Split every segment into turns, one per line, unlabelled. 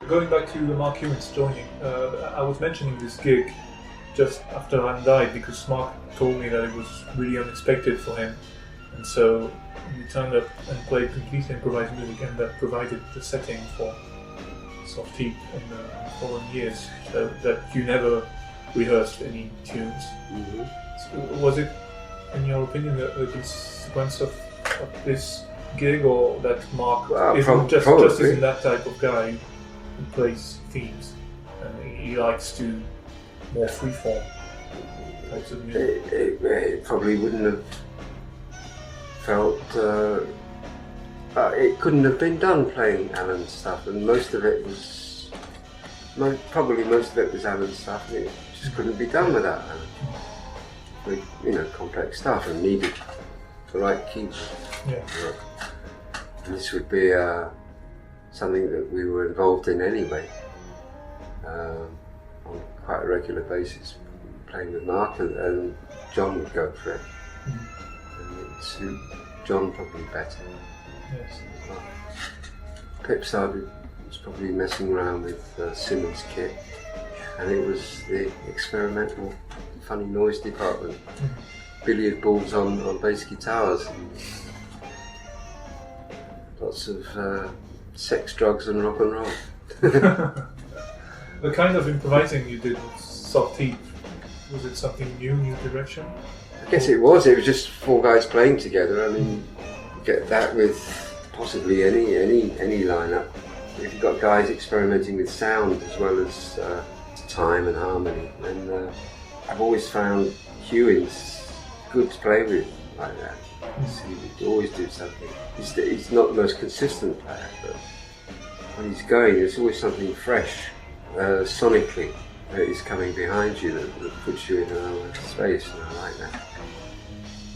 going back to Mark Hewins joining, I was mentioning this gig just after Van died because Mark told me that it was really unexpected for him, and so he turned up and played completely improvised music, and that provided the setting for Soft Heap in the following years, so that you never rehearsed any tunes.
Mm-hmm.
So was it, in your opinion, the consequence of this gig, or that Mark isn't just isn't that type of guy who plays themes and he likes to more freeform types of music?
It probably wouldn't have felt. It couldn't have been done playing Alan's stuff, and most of it was Alan's stuff. And it just couldn't be done without Alan. With, complex stuff and needed the right keyboard.
Yeah.
And this would be something that we were involved in anyway, on quite a regular basis, playing with Mark, and John would go for it. Mm-hmm. And it would suit John probably better.
Yes.
Pip was probably messing around with Simmons' kit, and it was the experimental funny noise department. Mm-hmm. Billiard balls on bass guitars, and lots of sex, drugs and rock and roll.
The kind of improvising you did with Soft Heap, was it something new direction?
I guess it was just four guys playing together. I mean, you get that with possibly any lineup. If you've got guys experimenting with sound as well as time and harmony, and I've always found Hewins good to play with like that. He would always do something. He's not the most consistent player, but when he's going, there's always something fresh, sonically, that is coming behind you that puts you in another space, and I like that.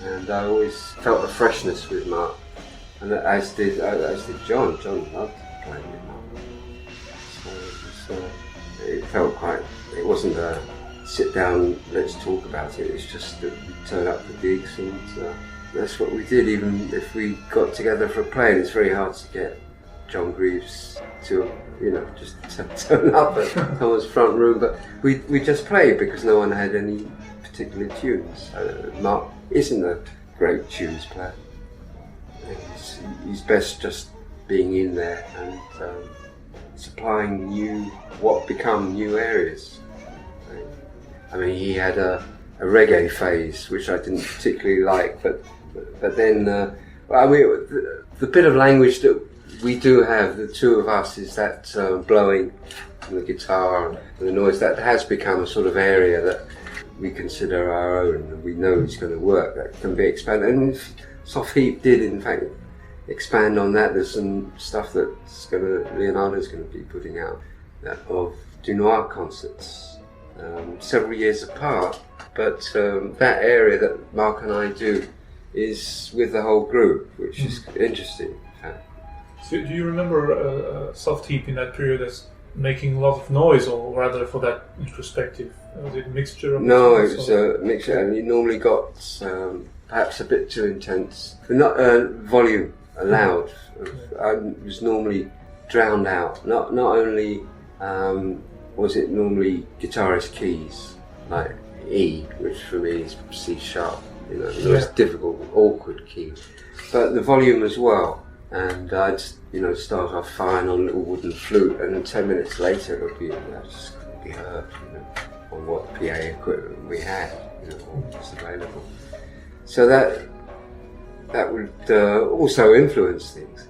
And I always felt the freshness with Mark, and as did John. John loved playing with Mark. So it felt quite. It wasn't a sit down, let's talk about it. It's just that we turn up for gigs, and that's what we did. Even if we got together for a play, it's very hard to get John Greaves to, just turn up at someone's front room. But we just played because no one had any particular tunes. Mark isn't a great tunes player. He's best just being in there and supplying what become new areas. I mean, he had a reggae phase, which I didn't particularly like, but then, the bit of language that we do have, the two of us, is that blowing on the guitar and the noise that has become a sort of area that we consider our own, and we know it's going to work, that can be expanded. And Soft Heap did, in fact, expand on that. There's some stuff that Leonardo's going to be putting out of Du Noir concerts. Several years apart, but that area that Mark and I do is with the whole group, which is interesting.
So do you remember Soft Heap in that period as making a lot of noise, or rather for that introspective? Was it a mixture of?
No, it was a mixture, and you normally got perhaps a bit too intense. But not volume allowed. It was normally drowned out. Not only. Was it normally guitarist keys, like E, which for me is C sharp, the most difficult, awkward key, but the volume as well. And I'd, start off fine on a little wooden flute, and then 10 minutes later it would be, just couldn't be heard, on what PA equipment we had, what was available. So that would also influence things.